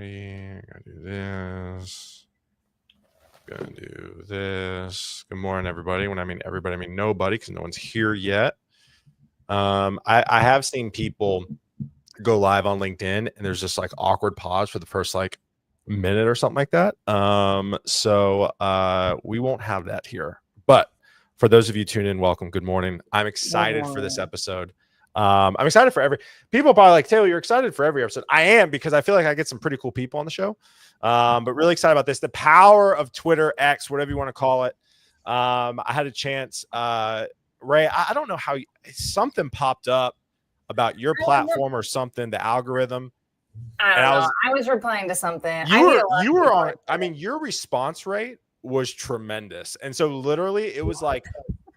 Alrighty, gotta do this. Gonna do this. Good morning, everybody. When I mean everybody, I mean nobody, because no one's here yet. I have seen people go live on LinkedIn, and there's just like awkward pause for the first like minute or something like that. So we won't have that here. But for those of you tuning in, welcome. Good morning. I'm excited for this episode. I'm excited for people are probably like, Taylor, you're excited for every episode. I am, because I feel like I get some pretty cool people on the show. But really excited about this. The power of Twitter, X, whatever you want to call it. I had a chance, Ray, I don't know how something popped up about your platform or something, the algorithm. I don't know. I was replying to something. You were on, I mean, your response rate was tremendous. And so literally it was like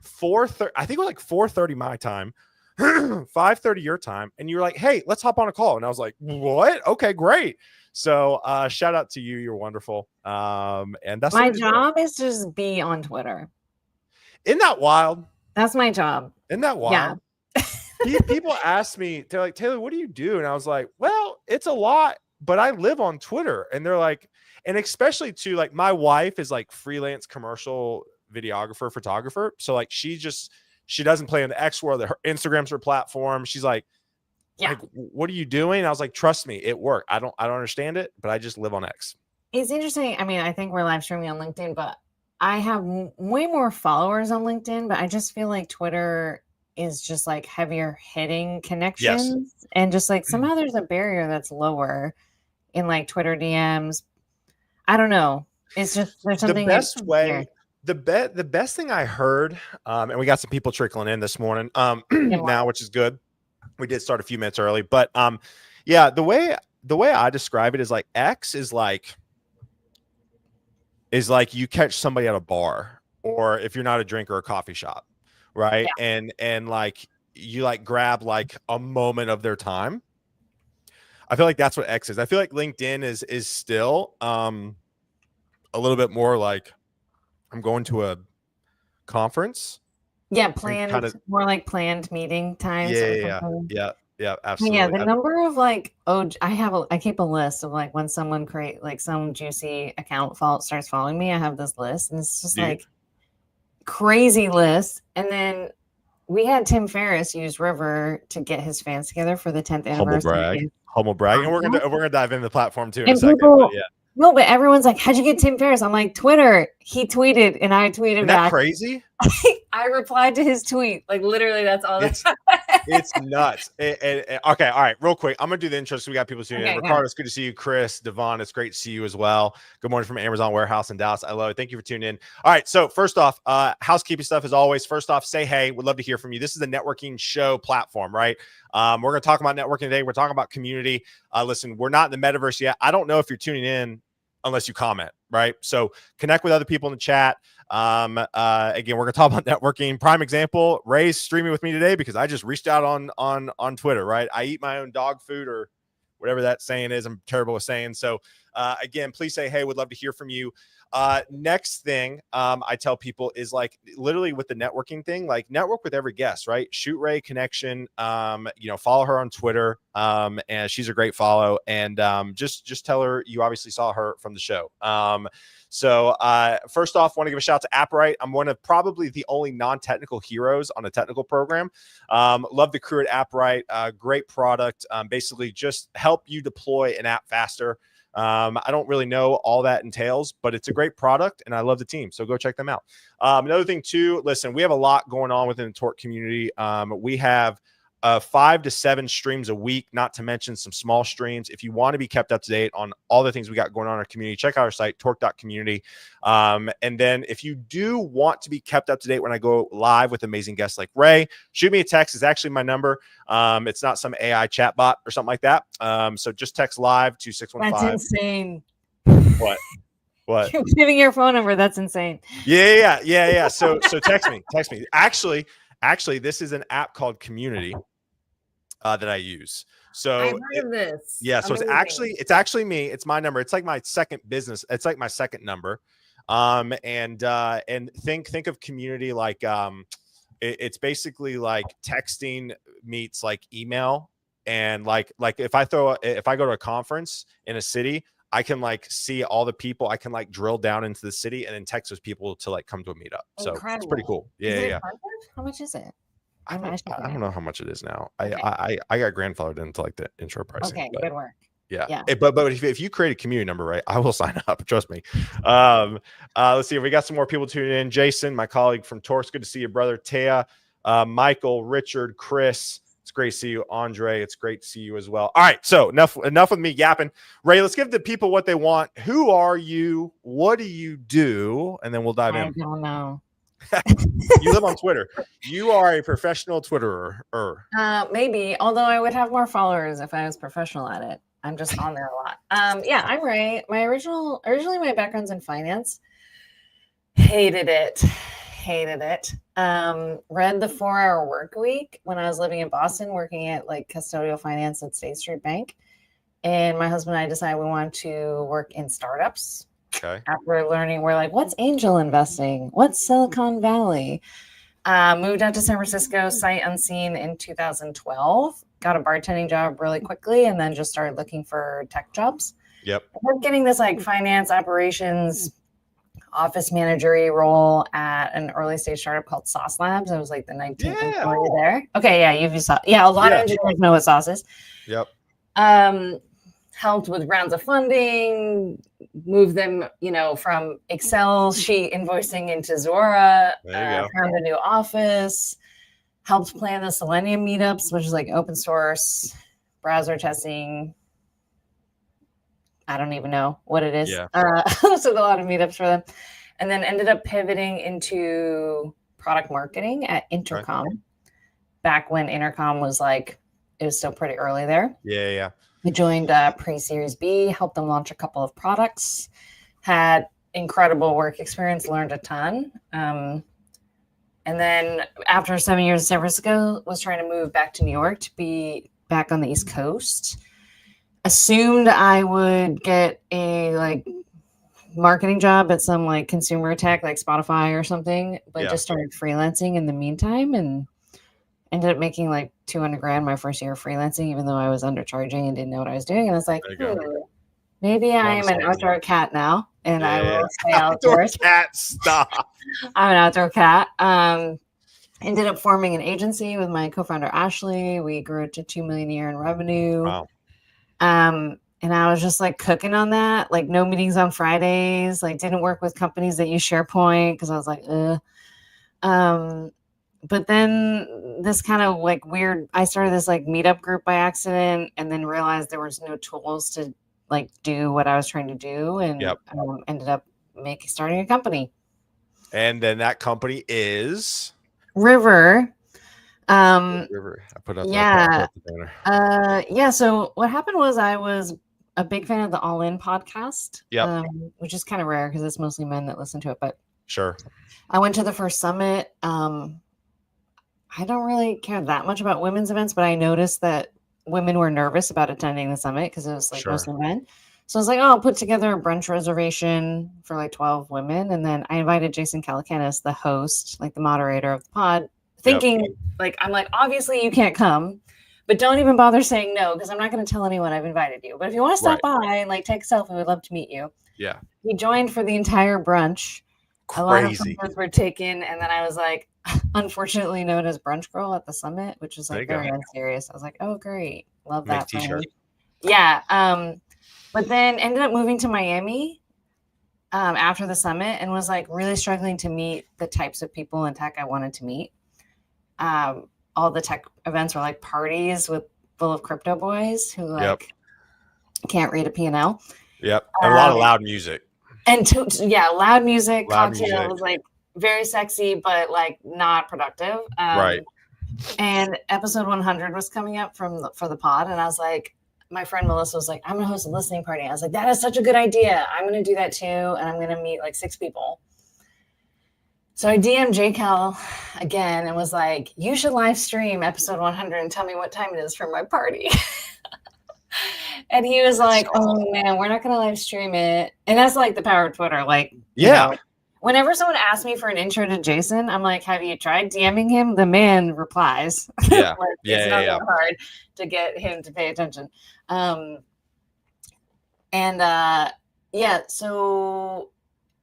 4:30, I think it was like 4:30 my time, 5:30 your time. And you were like, hey, let's hop on a call. And I was like, what? Okay, great. So shout out to you. You're wonderful. And that's my job is just be on Twitter. Isn't that wild? That's my job. Isn't that wild? Yeah. People ask me, they're like, Taylor, what do you do? And I was like, well, it's a lot, but I live on Twitter. And they're like, and especially too, like my wife is like freelance commercial videographer, photographer. So like she doesn't play in the X world. Her Instagram's her platform. She's like, like, what are you doing? And I was like, trust me, it worked. I don't understand it, but I just live on X. It's interesting. I mean, I think we're live streaming on LinkedIn, but I have way more followers on LinkedIn, but I just feel like Twitter is just like heavier hitting connections. Yes. And just like somehow there's a barrier that's lower in like Twitter DMs. I don't know. It's just, there's something. The best way, the best thing I heard, and we got some people trickling in this morning now, which is good. We did start a few minutes early, but yeah, the way I describe it is like X is like you catch somebody at a bar, or if you're not a drinker, a coffee shop, right? Yeah. And like you like grab like a moment of their time. I feel like that's what X is. I feel like LinkedIn is still a little bit more like I'm going to a conference. Yeah, planned, more like planned meeting times. Yeah, absolutely. Yeah, the number of like, I keep a list of like when someone create like some juicy account starts following me, I have this list, and it's just like crazy list. And then we had Tim Ferriss use River to get his fans together for the 10th anniversary. Humble brag, and we're gonna dive into the platform too in a second. But yeah. No, but everyone's like, how'd you get Tim Ferriss? I'm like, Twitter. He tweeted and I tweeted Isn't back. That crazy? I replied to his tweet. Like literally, that's all. It's nuts. Okay, all right, real quick. I'm gonna do the intro so we got people tuning in. Ricardo, it's good to see you. Chris, Devon, it's great to see you as well. Good morning from Amazon warehouse in Dallas. I love it. Thank you for tuning in. All right, so first off, housekeeping stuff as always. First off, say hey. Would love to hear from you. This is a networking show platform, right? We're gonna talk about networking today. We're talking about community. Listen, we're not in the metaverse yet. I don't know if you're tuning in unless you comment, right? So connect with other people in the chat. Again, we're gonna talk about networking. Prime example, Ray's streaming with me today because I just reached out on Twitter, right? I eat my own dog food or whatever that saying is. I'm terrible with saying. So again, please say hey, would love to hear from you. Next thing I tell people is like literally with the networking thing, like network with every guest, right? Shoot Ray connection, follow her on Twitter. And she's a great follow, and just tell her you obviously saw her from the show. So first off, want to give a shout out to Appright. I'm one of probably the only non-technical heroes on a technical program. Love the crew at Appright. Great product. Basically just help you deploy an app faster. I don't really know all that entails, but it's a great product and I love the team. So go check them out. Another thing too, listen, we have a lot going on within the Torque community. We have 5 to 7 streams a week, not to mention some small streams. If you want to be kept up to date on all the things we got going on in our community, check out our site, torque.community. And then if you do want to be kept up to date when I go live with amazing guests like Ray, shoot me a text. It's actually my number. It's not some AI chatbot or something like that. So just text live to 615. That's insane. What? You're giving your phone number. That's insane. Yeah. So text me. Actually, this is an app called Community that I use. So I've heard of this. Yeah, so amazing. it's actually me. It's my number. It's like my second business. It's like my second number. And think of Community like it's basically like texting meets like email. And like if I go to a conference in a city, I can like see all the people. I can like drill down into the city and then text those people to like come to a meetup. So it's pretty cool. Yeah, is it yeah. How much is it? I don't know how much it is now. Okay. I got grandfathered into like the intro pricing. Okay, good work. Yeah. But if you create a community number, right, I will sign up. Trust me. Let's see. We got some more people tuning in. Jason, my colleague from Torx. Good to see you, brother. Taya, Michael, Richard, Chris. It's great to see you, Andre. It's great to see you as well. All right. So enough with me yapping. Ray, let's give the people what they want. Who are you? What do you do? And then we'll dive in. I don't know. You live on Twitter. You are a professional Twitterer. Maybe, although I would have more followers if I was professional at it. I'm just on there a lot. Yeah, I'm Ray. Originally my background's in finance. Hated it. Read the 4-Hour Work Week when I was living in Boston, working at like custodial finance at State Street Bank. And my husband and I decided we wanted to work in startups. Okay. After learning, we're like, what's angel investing? What's Silicon Valley? Moved out to San Francisco, sight unseen in 2012. Got a bartending job really quickly, and then just started looking for tech jobs. Yep. We're getting this like finance operations office managery role at an early stage startup called Sauce Labs. I was like the 19th employee there. Okay, yeah, you've saw. Yeah, a lot of engineers know what Sauce is. Yep. Helped with rounds of funding, moved them, from Excel sheet invoicing into Zora, found a new office, helped plan the Selenium meetups, which is like open source browser testing. I don't even know what it is. Yeah. So a lot of meetups for them. And then ended up pivoting into product marketing at Intercom, back when Intercom was like, it was still pretty early there. Yeah. We joined pre-Series B, helped them launch a couple of products, had incredible work experience, learned a ton. And then after 7 years in San Francisco, was trying to move back to New York to be back on the East Coast. Assumed I would get a like marketing job at some like consumer tech, like Spotify or something, but just started freelancing in the meantime and ended up making like $200,000 my first year of freelancing, even though I was undercharging and didn't know what I was doing. And I was like, maybe I am an outdoor cat now, and I will stay outdoors. Cat, stop. I'm an outdoor cat. Ended up forming an agency with my co-founder Ashley. We grew it to $2 million a year in revenue. Wow. And I was just like cooking on that, like no meetings on Fridays, like didn't work with companies that use SharePoint because I was like, But then this kind of like weird, I started this like meetup group by accident and then realized there was no tools to like do what I was trying to do. And ended up starting a company. And then that company is River. River. I put up So what happened was I was a big fan of the All In podcast, which is kind of rare because it's mostly men that listen to it. But sure, I went to the first summit. I don't really care that much about women's events, but I noticed that women were nervous about attending the summit because it was like mostly men. So I was like, I'll put together a brunch reservation for like 12 women. And then I invited Jason Calacanis, the host, like the moderator of the pod, thinking I'm like, obviously you can't come, but don't even bother saying no, because I'm not going to tell anyone I've invited you. But if you want to stop by and like take a selfie, we'd love to meet you. Yeah. He joined for the entire brunch. Crazy. A lot of photos were taken. And then I was like, unfortunately known as Brunch Girl at the summit, which is like very unserious. I was like, oh, great. Love that. T-shirt. Yeah. But then ended up moving to Miami after the summit and was like really struggling to meet the types of people in tech I wanted to meet. All the tech events were like parties full of crypto boys who like can't read a P&L. Yep. And a lot of loud music. And loud music, cocktails, like very sexy, but like not productive. Right. And episode 100 was coming up for the pod. And I was like, my friend Melissa was like, I'm going to host a listening party. I was like, that is such a good idea. I'm going to do that too. And I'm going to meet like 6 people. So I DM'd JCal again and was like, you should live stream episode 100 and tell me what time it is for my party. And he was like, oh man, we're not going to live stream it. And that's like the power of Twitter. Like, whenever someone asks me for an intro to Jason, I'm like, have you tried DMing him? The man replies. Yeah. It's not that hard to get him to pay attention. And And yeah, so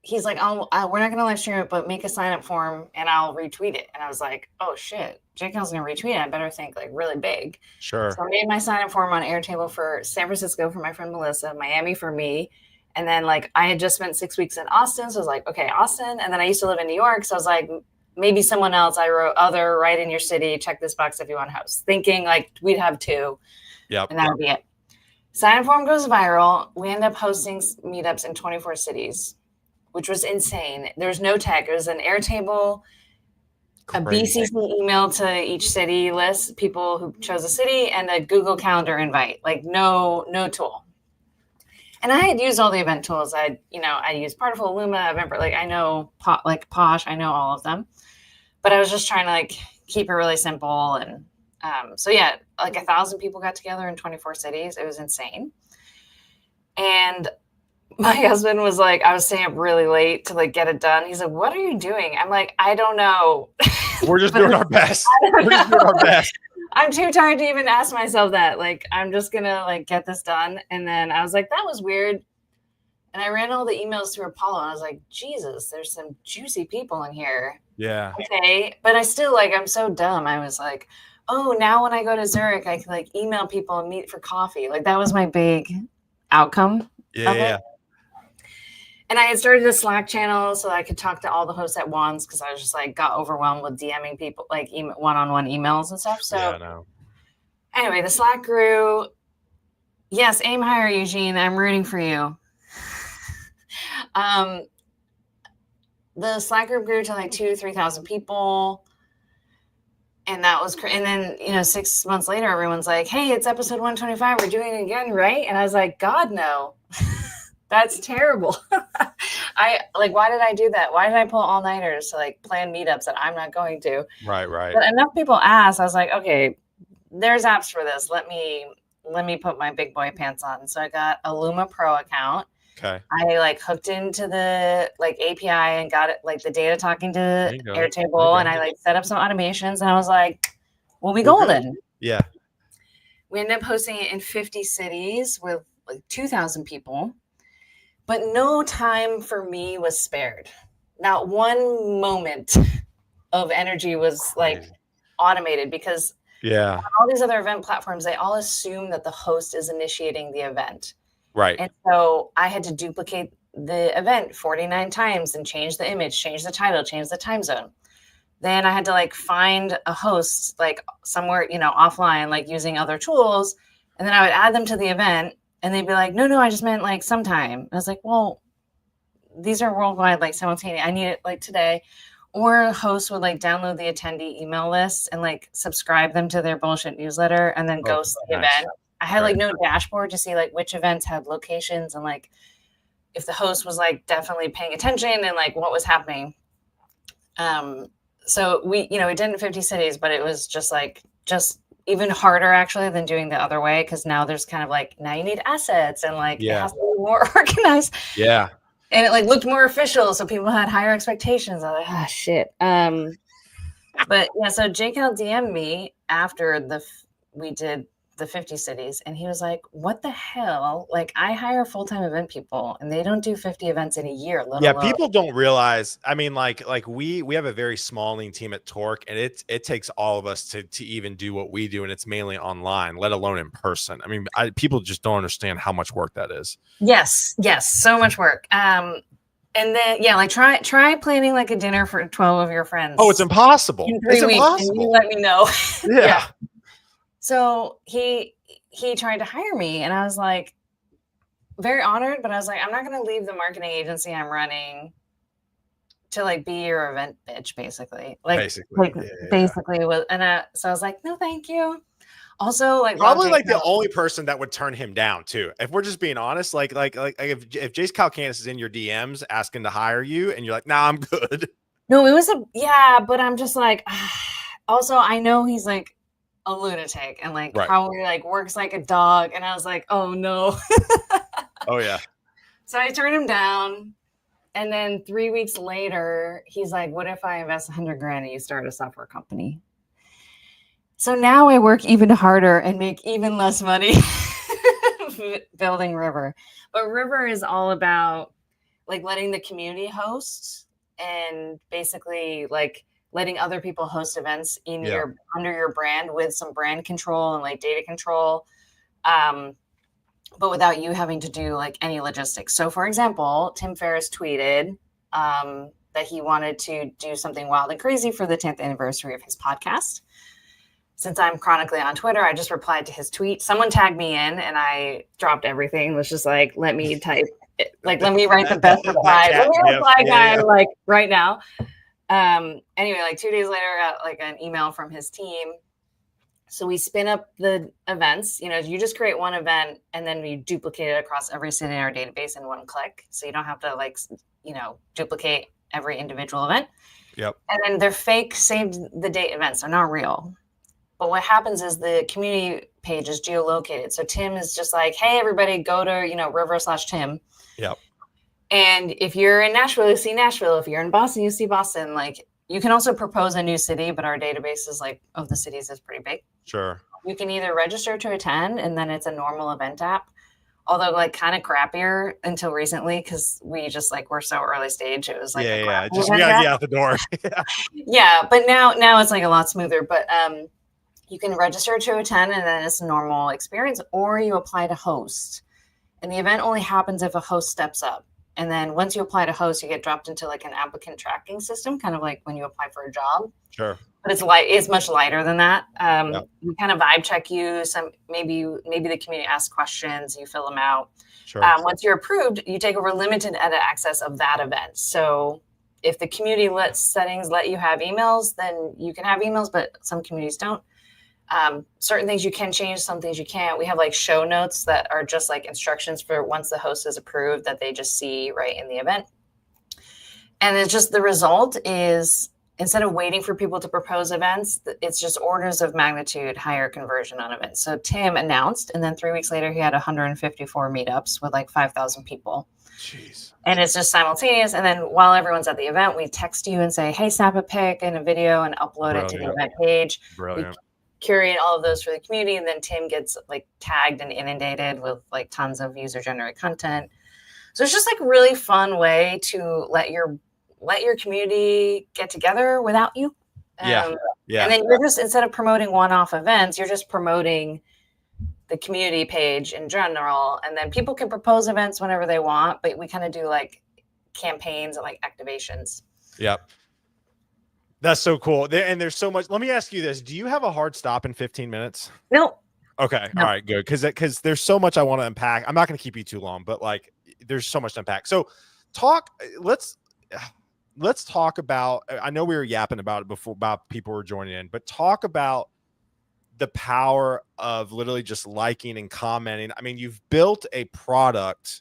he's like, oh, we're not going to live stream it, but make a sign up form and I'll retweet it. And I was like, oh shit, JCal's going to retweet it. I better think like really big. Sure. So I made my sign up form on Airtable for San Francisco for my friend Melissa, Miami for me. And then like I had just spent 6 weeks in Austin. So I was like, okay, Austin. And then I used to live in New York. So I was like, maybe someone else. I wrote other right in your city. Check this box if you want to host. Thinking like we'd have 2. Yep. And that would be it. Sign up form goes viral. We end up hosting meetups in 24 cities, which was insane. There was no tech. It was an Airtable, a BCC email to each city list, people who chose a city, and a Google Calendar invite. Like no tool. And I had used all the event tools. I used Particle, Luma, Eventbrite. Like I know Posh. I know all of them. But I was just trying to like keep it really simple. And so yeah, like 1,000 people got together in 24 cities. It was insane. And my husband was like, I was staying up really late to like get it done. He's like, what are you doing? I'm like, I don't know. We're just doing our best. We're just doing our best. I'm too tired to even ask myself that. Like, I'm just going to like get this done. And then I was like, that was weird. And I ran all the emails through Apollo and I was like, Jesus, there's some juicy people in here. Yeah. Okay. But I still like, I'm so dumb. I was like, oh, now when I go to Zurich, I can like email people and meet for coffee. Like that was my big outcome. Yeah. And I had started a Slack channel so I could talk to all the hosts at once because I was just like got overwhelmed with DMing people, like one-on-one emails and stuff. So anyway, the Slack grew. Yes, aim higher, Eugene. I'm rooting for you. The Slack group grew to like 2,000 to 3,000 people. And that was and then 6 months later, everyone's like, hey, it's episode 125. We're doing it again, right? And I was like, God, no. That's terrible. Why did I do that? Why did I pull all-nighters to like plan meetups that I'm not going to? Right. But enough people asked. I was like, okay, there's apps for this. Let me put my big boy pants on. So I got a Luma Pro account. Okay. I like hooked into the like API and got it like the data talking to Airtable, and I like set up some automations, and I was like, we'll be golden. Yeah. We ended up hosting it in 50 cities with like 2,000 people. But no time for me was spared. Not one moment of energy was like automated because all these other event platforms, they all assume that the host is initiating the event. Right. And so I had to duplicate the event 49 times and change the image, change the title, change the time zone. Then I had to like find a host like somewhere, offline, like using other tools. And then I would add them to the event. And they'd be like, no, I just meant like sometime. And I was like, well, these are worldwide, like simultaneous. I need it like today. Or hosts would like download the attendee email list and like subscribe them to their bullshit newsletter and then go to the event. I had like no dashboard to see like which events had locations and like if the host was like definitely paying attention and like what was happening. So we did it in 50 cities, but it was just even harder actually than doing the other way because now there's kind of like now you need assets and like it has to be more organized. Yeah. And it like looked more official, so people had higher expectations. I was like, shit. But yeah, so JCal DM'd me after we did the 50 cities, and he was like, "What the hell? Like, I hire full-time event people, and they don't do 50 events in a year." People don't realize. I mean, like we have a very small lean team at Torque, and it takes all of us to even do what we do, and it's mainly online, let alone in person. I mean, people just don't understand how much work that is. Yes, so much work. And then like try planning like a dinner for 12 of your friends. Oh, it's impossible. In 3 weeks, impossible. And you let me know. Yeah. So he tried to hire me, and I was like very honored, but I was like, I'm not going to leave the marketing agency I'm running to like be your event bitch, basically. Basically. So I was like, no, thank you. Also, like probably like the only person that would turn him down too. If we're just being honest, like if Jace Calcanis is in your DMs asking to hire you, and you're like, nah, I'm good. No, it was but I'm just like, also I know he's like a lunatic and like probably like works like a dog, and I was like, oh no. Oh yeah. So I turned him down, and then 3 weeks later he's like, what if I invest $100,000 and you start a software company? So now I work even harder and make even less money building River. But River is all about like letting the community host and basically like letting other people host events in your under your brand with some brand control and like data control. But without you having to do like any logistics. So for example, Tim Ferriss tweeted that he wanted to do something wild and crazy for the 10th anniversary of his podcast. Since I'm chronically on Twitter, I just replied to his tweet. Someone tagged me in and I dropped everything. Was just like, let me type, like, let me write the best reply. Let me reply guy like right now. Anyway, like 2 days later, I got like an email from his team. So we spin up the events. You know, you just create one event and then we duplicate it across every city in our database in one click. So you don't have to like, you know, duplicate every individual event. Yep. And then they're fake saved the date events. They're not real. But what happens is the community page is geolocated. So Tim is just like, hey, everybody go to, you know, River/Tim. Yep. And if you're in Nashville, you see Nashville. If you're in Boston, you see Boston. Like you can also propose a new city, but our database is like of the cities is pretty big. Sure. You can either register to attend and then it's a normal event app. Although like kind of crappier until recently because we just like we're so early stage. It was like just we gotta get out the door. Yeah, but now it's like a lot smoother. But you can register to attend and then it's a normal experience, or you apply to host. And the event only happens if a host steps up. And then once you apply to host, you get dropped into like an applicant tracking system, kind of like when you apply for a job. Sure. But it's much lighter than that. We kind of vibe check you. Maybe the community asks questions, you fill them out. Sure. Once you're approved, you take over limited edit access of that event. So if the community settings let you have emails, then you can have emails, but some communities don't. Certain things you can change, some things you can't. We have like show notes that are just like instructions for once the host is approved that they just see right in the event. And it's just the result is instead of waiting for people to propose events, it's just orders of magnitude higher conversion on events. So Tim announced, and then 3 weeks later, he had 154 meetups with like 5,000 people. Jeez. And it's just simultaneous. And then while everyone's at the event, we text you and say, hey, snap a pic and a video and upload it to the event page. Brilliant. Curate all of those for the community, and then Tim gets like tagged and inundated with like tons of user generated content. So it's just like a really fun way to let your community get together without you. Yeah. And then you're just, instead of promoting one-off events, you're just promoting the community page in general. And then people can propose events whenever they want, but we kind of do like campaigns and like activations. Yep. That's so cool. And there's so much. Let me ask you this. Do you have a hard stop in 15 minutes? No. Okay. No. All right, good. Because there's so much I want to unpack. I'm not going to keep you too long, but like there's so much to unpack. So let's talk about, I know we were yapping about it before, about people were joining in, but talk about the power of literally just liking and commenting. I mean, you've built a product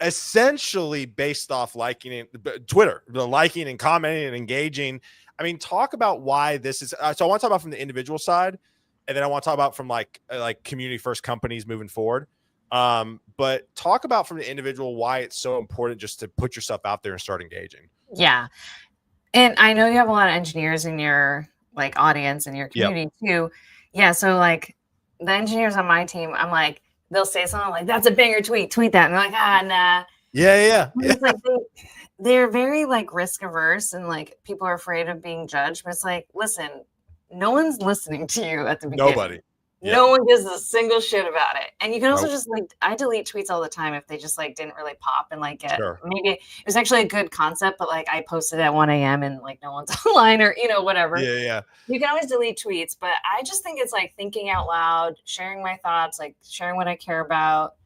essentially based off liking Twitter, the liking and commenting and engaging. I mean, talk about why this is. So I want to talk about from the individual side, and then I want to talk about from like community first companies moving forward. But talk about from the individual why it's so important just to put yourself out there and start engaging. Yeah, and I know you have a lot of engineers in your like audience and your community too. Yeah, so like the engineers on my team, I'm like, they'll say something like, that's a banger tweet that. And they're like, nah. Yeah. It's like they're very like risk averse and like people are afraid of being judged. But it's like, listen, no one's listening to you at the beginning. Nobody. No one gives a single shit about it. And you can also just like, I delete tweets all the time if they just like didn't really pop and like get, maybe it was actually a good concept, but like I posted at 1 a.m. and like no one's online or, whatever. Yeah. You can always delete tweets, but I just think it's like thinking out loud, sharing my thoughts, like sharing what I care about.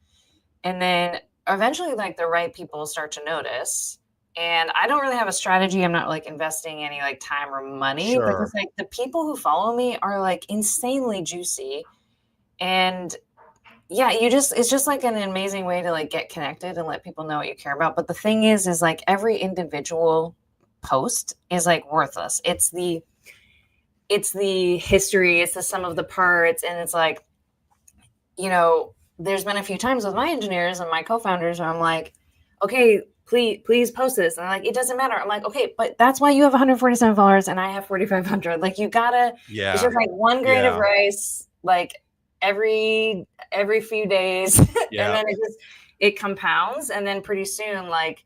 And then eventually like the right people start to notice. And I don't really have a strategy. I'm not like investing any like time or money, but just like the people who follow me are like insanely juicy. And yeah, it's just like an amazing way to like get connected and let people know what you care about. But the thing is like every individual post is like worthless. It's the history, it's the sum of the parts. And it's like, there's been a few times with my engineers and my co-founders where I'm like, okay, please post this. And I'm like, it doesn't matter. I'm like, okay, but that's why you have 147 followers and I have 4,500. Like you gotta, it's just like one grain of rice, like, every few days. And then it compounds. And then pretty soon, like,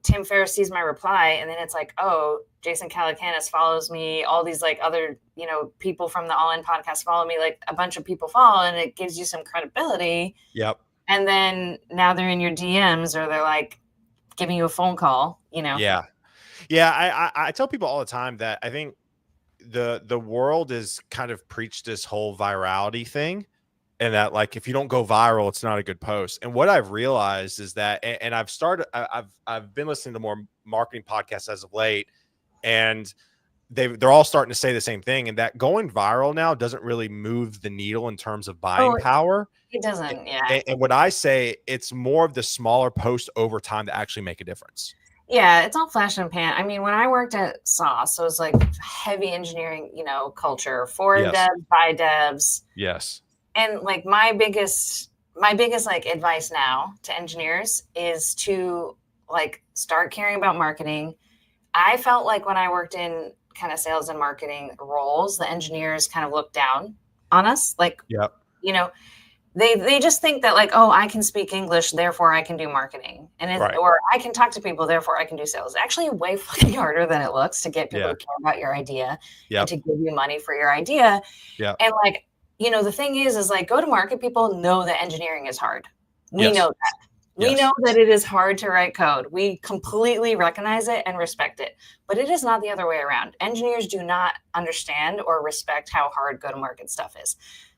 Tim Ferriss sees my reply, and then it's like, oh, Jason Calacanis follows me. All these like other, people from the All In podcast follow me. Like a bunch of people follow, and it gives you some credibility. Yep. And then now they're in your DMs, or they're like giving you a phone call. Yeah. I tell people all the time that I think the world is kind of preached this whole virality thing. And that, like, if you don't go viral, it's not a good post. And what I've realized is that, and I've been listening to more marketing podcasts as of late, and they're all starting to say the same thing. And that going viral now doesn't really move the needle in terms of buying power. It doesn't. Yeah. And what I say, it's more of the smaller posts over time that actually make a difference. Yeah, it's all flash and pan. I mean, when I worked at Sauce, it was like heavy engineering, culture for devs, by devs. Yes. And like my biggest like advice now to engineers is to like start caring about marketing. I felt like when I worked in kind of sales and marketing roles, the engineers kind of looked down on us. Like, they just think that like, oh, I can speak English, therefore I can do marketing, and or I can talk to people, therefore I can do sales. It's actually way fucking harder than it looks to get people to care about your idea and to give you money for your idea. Yeah. And like, the thing is like go to market people know that engineering is hard. We know that. We know that it is hard to write code. We completely recognize it and respect it, but it is not the other way around. Engineers do not understand or respect how hard go-to-market stuff is.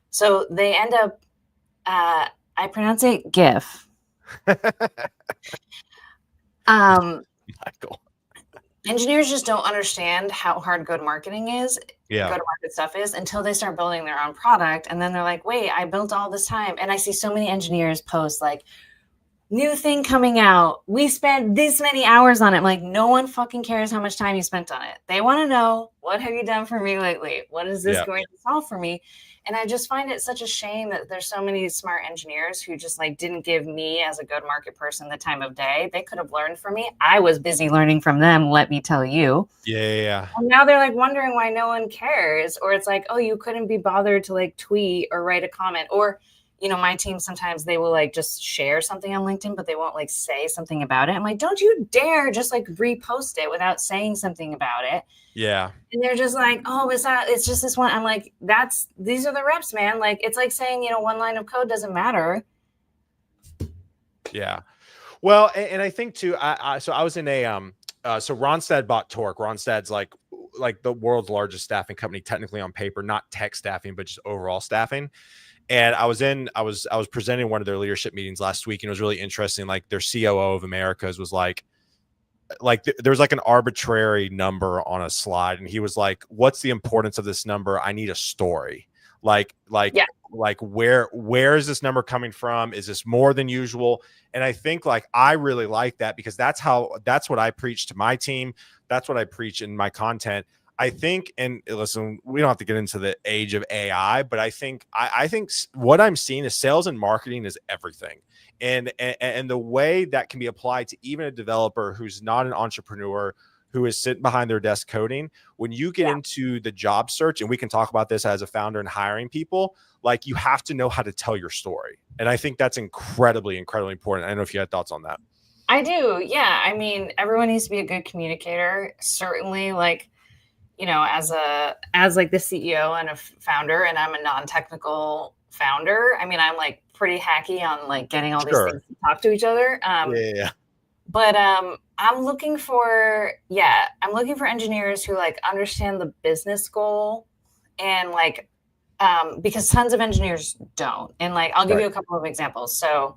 So they end up, I pronounce it GIF. Michael. Engineers just don't understand how hard go-to-marketing is. Go-to-market stuff is until they start building their own product. And then they're like, wait, I built all this time. And I see so many engineers post like, new thing coming out. We spent this many hours on it. I'm like, no one fucking cares how much time you spent on it. They want to know, what have you done for me lately? What is this going to solve for me? And I just find it such a shame that there's so many smart engineers who just like didn't give me as a go-to-market person the time of day. They could have learned from me. I was busy learning from them, let me tell you. Yeah. And now they're like wondering why no one cares. Or it's like, oh, you couldn't be bothered to like tweet or write a comment. Or, my team, sometimes they will like just share something on LinkedIn, but they won't like say something about it. I'm like, don't you dare just like repost it without saying something about it. Yeah. And they're just like, oh, it's just this one. I'm like, these are the reps, man. Like, it's like saying, one line of code doesn't matter. Yeah. Well, and I think too, so I was in a, so Ronstadt bought Torque. Ronstadt's like the world's largest staffing company, technically on paper, not tech staffing, but just overall staffing. And I was presenting one of their leadership meetings last week, and it was really interesting. Like their COO of Americas was like there's like an arbitrary number on a slide, and he was like, "What's the importance of this number? I need a story. Like where is this number coming from? Is this more than usual?" And I think like I really like that because that's what I preach to my team. That's what I preach in my content. I think, and listen, we don't have to get into the age of AI, but I think what I'm seeing is sales and marketing is everything. And the way that can be applied to even a developer who's not an entrepreneur, who is sitting behind their desk coding, when you get into the job search, and we can talk about this as a founder and hiring people, like you have to know how to tell your story. And I think that's incredibly, incredibly important. I don't know if you had thoughts on that. I do. Yeah. I mean, everyone needs to be a good communicator. Certainly, like, as like the CEO and a founder, and I'm a non-technical founder. I mean, I'm like pretty hacky on like getting all these things to talk to each other. But I'm looking for engineers who like understand the business goal, and like because tons of engineers don't. And like I'll give you a couple of examples. So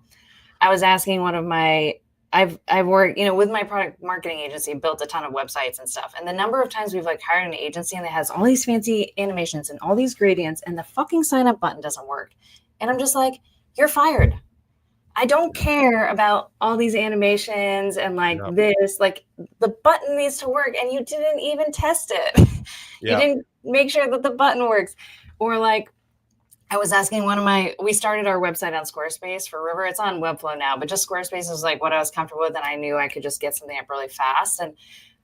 I was asking one of my I've worked, with my product marketing agency, built a ton of websites and stuff. And the number of times we've like hired an agency and it has all these fancy animations and all these gradients and the fucking sign up button doesn't work. And I'm just like, you're fired. I don't care about all these animations and like this, like the button needs to work and you didn't even test it. You didn't make sure that the button works. Or like, I was asking we started our website on Squarespace for River. It's on Webflow now, but just Squarespace is like what I was comfortable with. And I knew I could just get something up really fast. And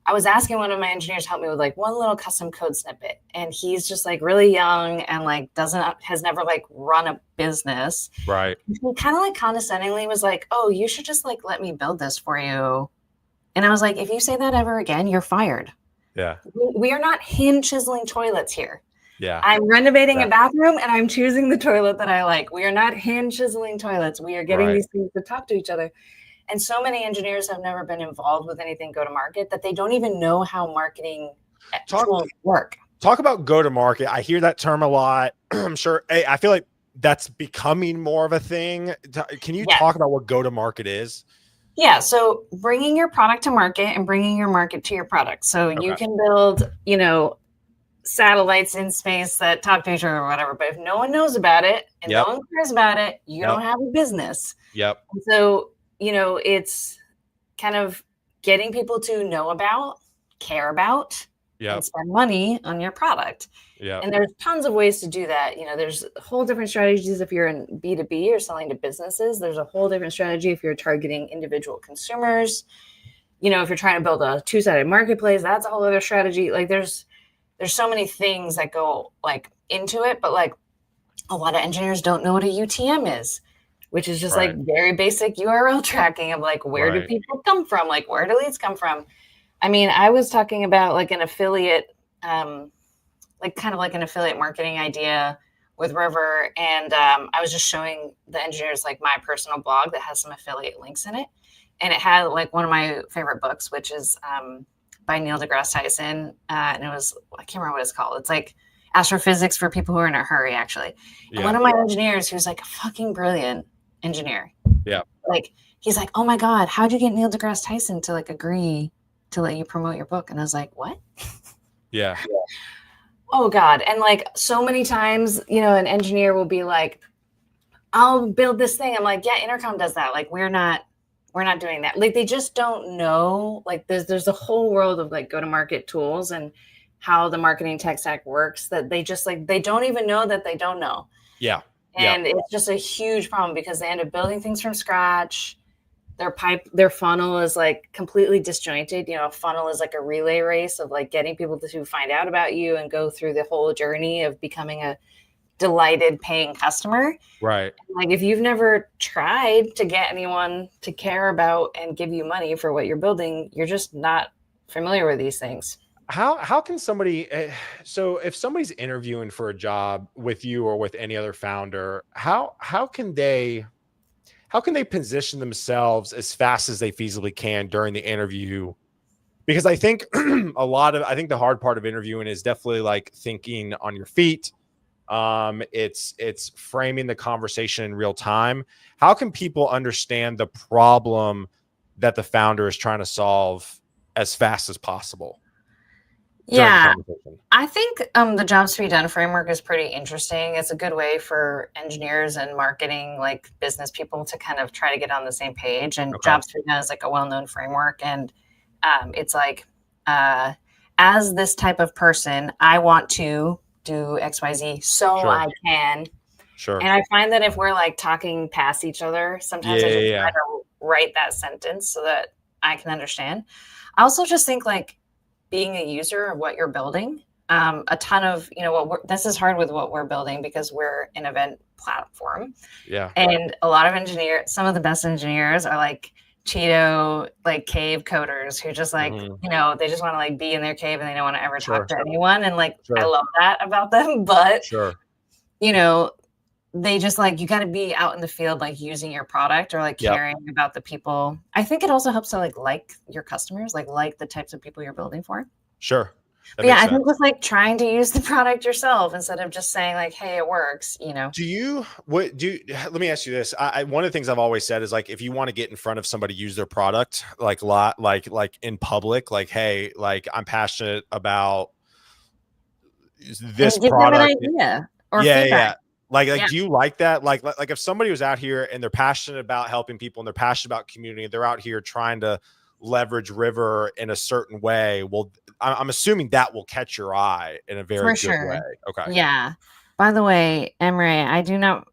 I was asking one of my engineers to help me with like one little custom code snippet, and he's just like really young and like has never like run a business. Right. He kind of like condescendingly was like, "Oh, you should just like let me build this for you." And I was like, "If you say that ever again, you're fired." Yeah. We are not hand chiseling toilets here. Yeah. I'm renovating a bathroom and I'm choosing the toilet that I like. We are not hand chiseling toilets. We are getting these things to talk to each other. And so many engineers have never been involved with anything go-to-market that they don't even know how marketing tools work. Talk about go-to-market. I hear that term a lot. I'm sure. I feel like that's becoming more of a thing. Can you talk about what go-to-market is? Yeah. So bringing your product to market and bringing your market to your product. So you can build, you know, satellites in space that talk to each other or whatever. But if no one knows about it and no one cares about it, you don't have a business. Yep. And so, you know, it's kind of getting people to know about, care about, and spend money on your product. Yeah. And there's tons of ways to do that. You know, there's whole different strategies if you're in B2B or selling to businesses. There's a whole different strategy if you're targeting individual consumers. You know, if you're trying to build a two-sided marketplace, that's a whole other strategy. Like there's so many things that go like into it, but like a lot of engineers don't know what a UTM is, which is just like very basic URL tracking of like, where do people come from? Like, where do leads come from? I mean, I was talking about like an affiliate, like kind of like an affiliate marketing idea with River. And I was just showing the engineers like my personal blog that has some affiliate links in it. And it had like one of my favorite books, which is by Neil deGrasse Tyson. And it was, I can't remember what it's called. It's like Astrophysics for People Who Are in a Hurry, actually. And one of my engineers, who's like a fucking brilliant engineer. Yeah. Like, he's like, "Oh my God, how'd you get Neil deGrasse Tyson to like agree to let you promote your book?" And I was like, "What?" Yeah. Oh God. And like so many times, you know, an engineer will be like, "I'll build this thing." I'm like, "Yeah, Intercom does that. Like, we're not doing that." Like, they just don't know. Like there's a whole world of like go-to-market tools and how the marketing tech stack works that they just like, they don't even know that they don't know. Yeah. And it's just a huge problem because they end up building things from scratch. Their funnel is like completely disjointed. You know, a funnel is like a relay race of like getting people to find out about you and go through the whole journey of becoming a delighted paying customer. Right. Like if you've never tried to get anyone to care about and give you money for what you're building, you're just not familiar with these things. How can somebody, so if somebody's interviewing for a job with you or with any other founder, how can they position themselves as fast as they feasibly can during the interview? Because I think I think the hard part of interviewing is definitely like thinking on your feet. It's framing the conversation in real time. How can people understand the problem that the founder is trying to solve as fast as possible? Yeah, I think the Jobs to be done framework is pretty interesting. It's a good way for engineers and marketing, like business people, to kind of try to get on the same page. And Jobs to be done is like a well-known framework. And it's like, as this type of person, I want to do XYZ so I can. Sure. And I find that if we're like talking past each other, sometimes I just try to write that sentence so that I can understand. I also just think like, being a user of what you're building, a ton of, you know, this is hard with what we're building because we're an event platform. Yeah. And a lot of engineers, some of the best engineers are like Cheeto, like cave coders who just like, you know, they just want to like be in their cave and they don't want to ever talk to anyone. And like, I love that about them, but you know, they just like, you got to be out in the field, like using your product or like caring about the people. I think it also helps to like your customers, like the types of people you're building for. Sure. But yeah, I think with like trying to use the product yourself instead of just saying like, "Hey, it works," you know. Let me ask you this. One of the things I've always said is like, if you want to get in front of somebody, use their product, like in public, like, "Hey, like I'm passionate about this product." Give them an idea or feedback. Like, do you like that? Like if somebody was out here and they're passionate about helping people and they're passionate about community, they're out here trying to leverage River in a certain way. Well, I'm assuming that will catch your eye in a very good way. Okay. Yeah. By the way, Emre, I do not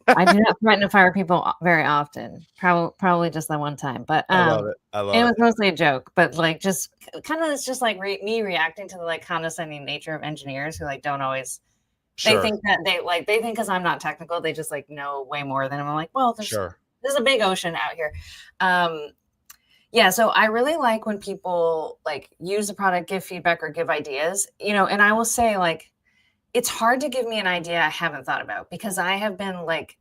I do not threaten to fire people very often. Probably just that one time, but I love it. I love it was it. mostly a joke. But like, just kind of, it's just like me reacting to the like condescending nature of engineers who like don't always. They Sure. think that they think because I'm not technical, they just like know way more than I'm like. Well, Sure. there's a big ocean out here. Yeah, so I really like when people like use the product, give feedback, or give ideas. And I will say like it's hard to give me an idea I haven't thought about because I have been like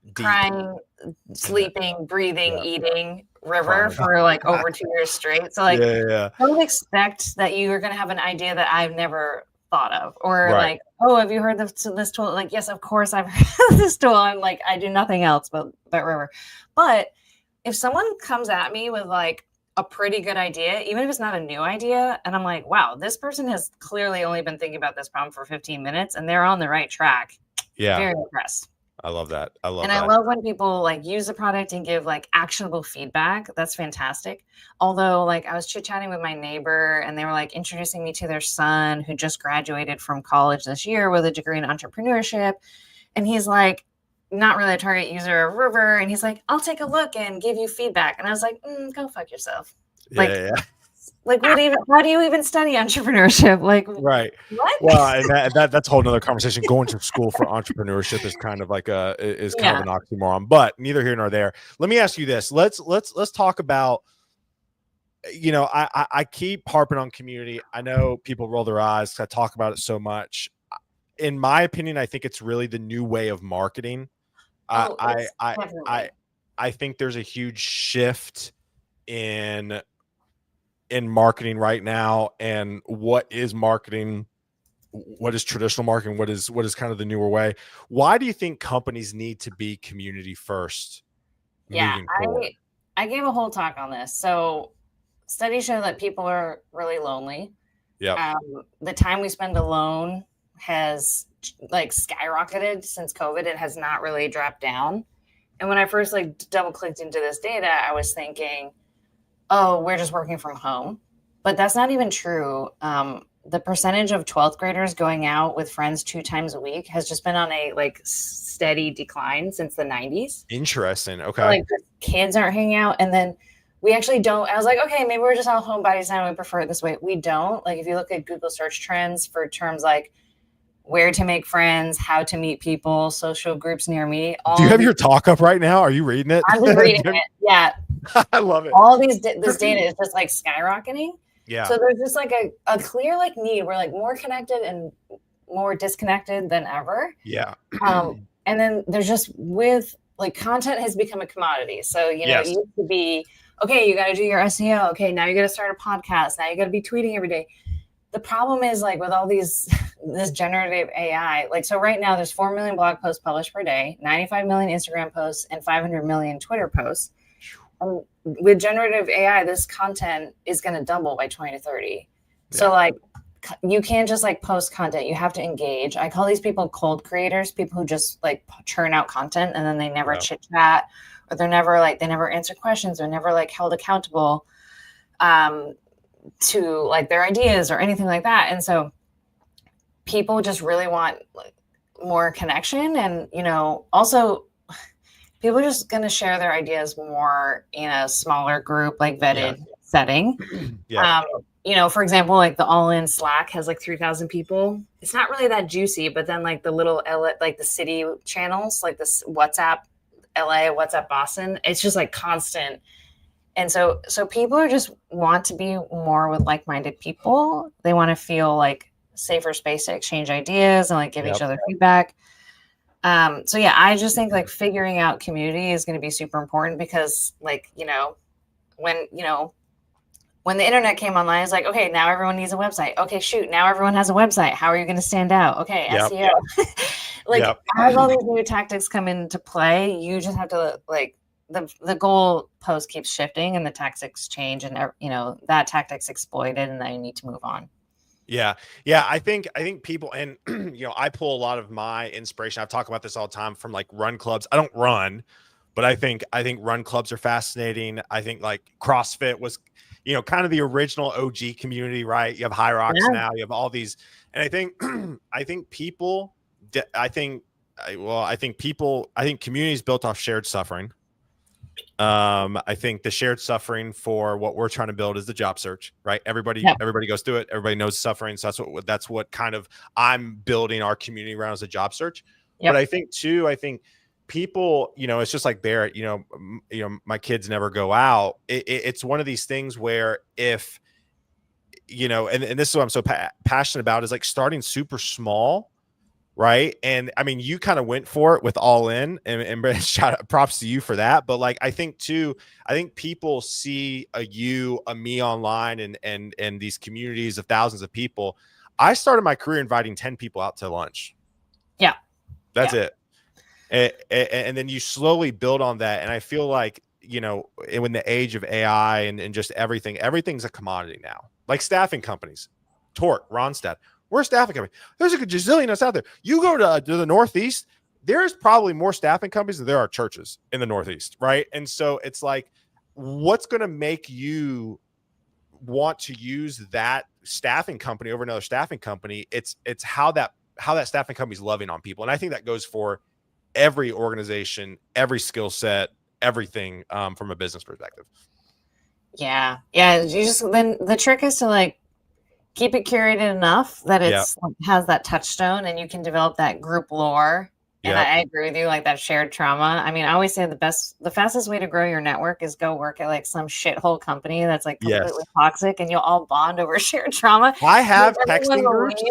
Deep crying, in it. sleeping, breathing, Yeah. eating river Crying. for like over 2 years straight. So like, Yeah. don't expect that you are going to have an idea that I've never thought of, or Right. like, oh, have you heard of this tool? Like, yes, of course I've heard of this tool. I'm like, I do nothing else but river. But if someone comes at me with like a pretty good idea, even if it's not a new idea, and I'm like, wow, this person has clearly only been thinking about this problem for 15 minutes and they're on the right track. Yeah. Very impressed. I love that. I love when people like use the product and give like actionable feedback. That's fantastic. Although like I was chit-chatting with my neighbor and they were like introducing me to their son who just graduated from college this year with a degree in entrepreneurship. And he's like, not really a target user of River. And he's like, I'll take a look and give you feedback. And I was like, go fuck yourself. Yeah. Like how do you even study entrepreneurship? Like, right. What? Well, and that's a whole nother conversation. Going to school for entrepreneurship is kind of like kind of an oxymoron, but neither here nor there. Let me ask you this. Let's talk about, I keep harping on community. I know people roll their eyes because I talk about it so much. In my opinion, I think it's really the new way of marketing. I think there's a huge shift in marketing right now, and what is marketing, what is traditional marketing, what is kind of the newer way. Why do you think companies need to be community first? Yeah, I gave a whole talk on this. So studies show that people are really lonely. Yeah. The time we spend alone has like skyrocketed since COVID. It has not really dropped down. And when I first like double clicked into this data, I was thinking, oh, we're just working from home. But that's not even true. The percentage of 12th graders going out with friends 2 times a week has just been on a like steady decline since the 90s. Interesting. Okay. So, like kids aren't hanging out. And then we actually don't. I was like, okay, maybe we're just all homebodies now. We prefer it this way. We don't. Like if you look at Google search trends for terms like where to make friends, how to meet people, social groups near me. Do you have your talk up right now? Are you reading it? I'm just reading it. Yeah. I love it. All this data is just like skyrocketing. Yeah. So there's just like a clear like need. We're like more connected and more disconnected than ever. Yeah. And then there's just with like content has become a commodity. So, it used to be, okay, you got to do your SEO. Okay, now you got to start a podcast. Now you got to be tweeting every day. The problem is like with all this generative AI, like, so right now there's 4 million blog posts published per day, 95 million Instagram posts, and 500 million Twitter posts. And with generative AI, this content is going to double by 2030. Yeah. So like, you can't just like post content. You have to engage. I call these people cold creators, people who just like churn out content and then they never chit chat, or they never answer questions. They're never like held accountable to like their ideas or anything like that. And so people just really want like more connection. And, also people are just going to share their ideas more in a smaller group, like vetted setting. Yeah. For example, like the all-in Slack has like 3,000 people. It's not really that juicy, but then like the little like the city channels, like this WhatsApp LA, WhatsApp Boston, it's just like constant. And so people are just want to be more with like-minded people. They want to feel like safer space to exchange ideas and like give each other feedback. So yeah, I just think like figuring out community is going to be super important because like, when the internet came online, it's like, okay, now everyone needs a website. Okay, shoot, now everyone has a website. How are you going to stand out? Okay, SEO. As all these new tactics come into play, you just have to like the goal post keeps shifting and the tactics change, and that tactic's exploited, and then you need to move on. Yeah. I think people, and I pull a lot of my inspiration. I've talked about this all the time from like run clubs. I don't run, but I think run clubs are fascinating. I think like CrossFit was, kind of the original OG community, right? You have High Rocks now, you have all these, and I think, I think I think communities built off shared suffering. I think the shared suffering for what we're trying to build is the job search, right? Everybody goes through it. Everybody knows suffering. So that's what kind of I'm building our community around as a job search. But I think people, it's just like Barrett, my kids never go out. It's one of these things where if, and this is what I'm so passionate about, is like starting super small. Right. And I mean, you kind of went for it with all in, and shout out, props to you for that. But like, I think people see a me online and these communities of thousands of people. I started my career inviting 10 people out to lunch. Yeah. That's it. And then you slowly build on that. And I feel like, in the age of AI and just everything's a commodity now, like staffing companies, Torque, Ronstadt. We're a staffing company. There's a gazillion of us out there. You go to the Northeast, there's probably more staffing companies than there are churches in the Northeast, right? And so it's like, what's going to make you want to use that staffing company over another staffing company? It's how that staffing company is loving on people. And I think that goes for every organization, every skill set, everything from a business perspective. Yeah. Then the trick is to like keep it curated enough that it's has that touchstone, and you can develop that group lore. And I agree with you, like that shared trauma. I mean, I always say the fastest way to grow your network is go work at like some shithole company that's like completely toxic, and you'll all bond over shared trauma. I have texting groups.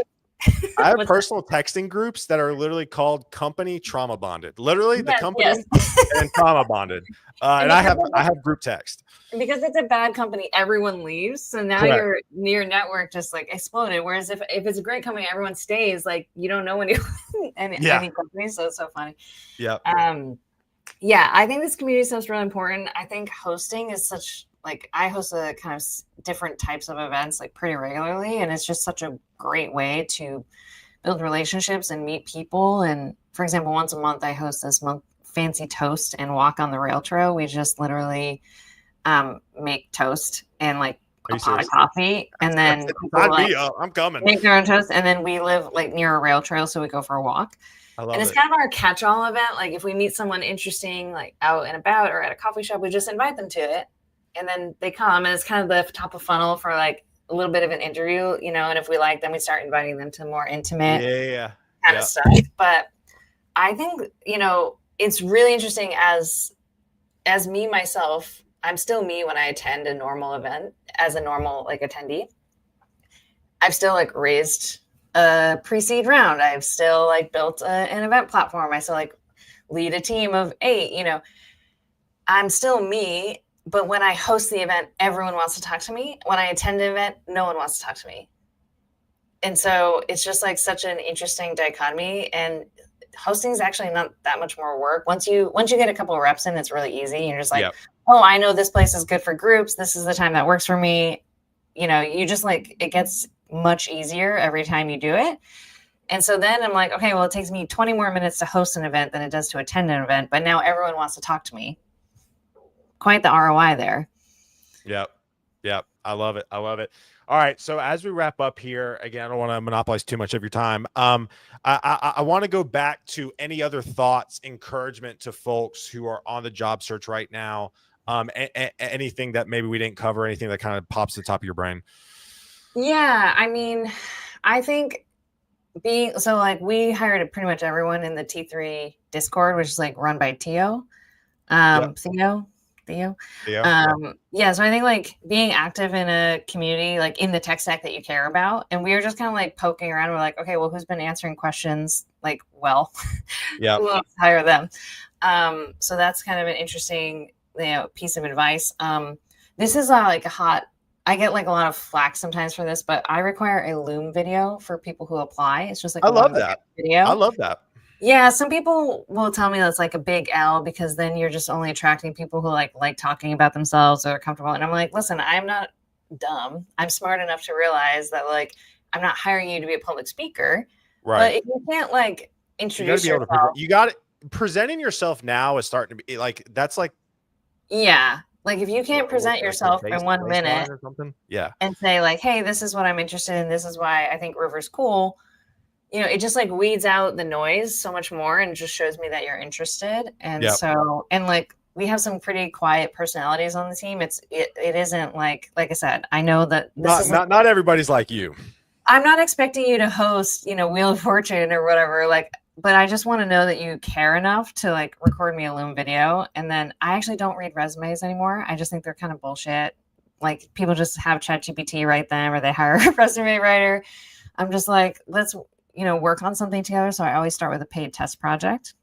I have personal texting groups that are literally called company trauma bonded. Literally the company and trauma bonded. And I have group text. Because it's a bad company, everyone leaves. So now your network just like exploded. Whereas if it's a great company, everyone stays. Like you don't know any company. So it's so funny. Yeah. I think this community stuff is really important. I think hosting is I host a kind of different types of events like pretty regularly. And it's just such a great way to build relationships and meet people. And for example, once a month, I host this fancy toast and walk on the rail trail. We just literally make toast and like a pot of coffee, and then I'm coming. Make their own toast, and then we live like near a rail trail, so we go for a walk. And it's kind of our catch-all event. Like if we meet someone interesting, like out and about or at a coffee shop, we just invite them to it, and then they come, and it's kind of the top of funnel for like a little bit of an interview, and if we like them, we start inviting them to more intimate kind of stuff. But I think, it's really interesting as me, myself, I'm still me when I attend a normal event as a normal like attendee. I've still like raised a pre-seed round. I've still like built an event platform. I still like lead a team of 8, I'm still me, but when I host the event, everyone wants to talk to me. When I attend an event, no one wants to talk to me. And so it's just like such an interesting dichotomy, and hosting is actually not that much more work. Once you get a couple of reps in, it's really easy. You're just like, oh, I know this place is good for groups. This is the time that works for me. You just like, it gets much easier every time you do it. And so then I'm like, okay, well, it takes me 20 more minutes to host an event than it does to attend an event. But now everyone wants to talk to me. Quite the ROI there. Yep. I love it. All right. So as we wrap up here, again, I don't want to monopolize too much of your time. I want to go back to any other thoughts, encouragement to folks who are on the job search right now. Anything that maybe we didn't cover, anything that kind of pops to the top of your brain. Yeah. I mean, I think we hired pretty much everyone in the T3 Discord, which is like run by Theo. Theo. So I think like being active in a community, like in the tech stack that you care about. And we were just kind of like poking around. We're like, okay, well, who's been answering questions? Like, well, we'll hire them. So that's kind of an interesting, piece of advice. This is like I get like a lot of flack sometimes for this, but I require a Loom video for people who apply. It's just like I love that video. I love that. Yeah, some people will tell me that's like a big L, because then you're just only attracting people who like talking about themselves or are comfortable. And I'm like, listen, I'm not dumb. I'm smart enough to realize that like I'm not hiring you to be a public speaker. Right. But if you can't like introduce yourself, presenting yourself now is starting to be like, that's like, like if you can't present yourself in 1 minute or something, and say like, hey, this is what I'm interested in. This is why I think River's cool. you know, it just like weeds out the noise so much more and just shows me that you're interested. And so, and like, we have some pretty quiet personalities on the team. It isn't like I said, I know that not everybody's like you. I'm not expecting you to host, you know, Wheel of Fortune or whatever, like, but I just want to know that you care enough to like record me a Loom video. And then I actually don't read resumes anymore. I just think they're kind of bullshit. Like people just have ChatGPT write them or they hire a resume writer. I'm just like, let's, you know, work on something together. So I always start with a paid test project.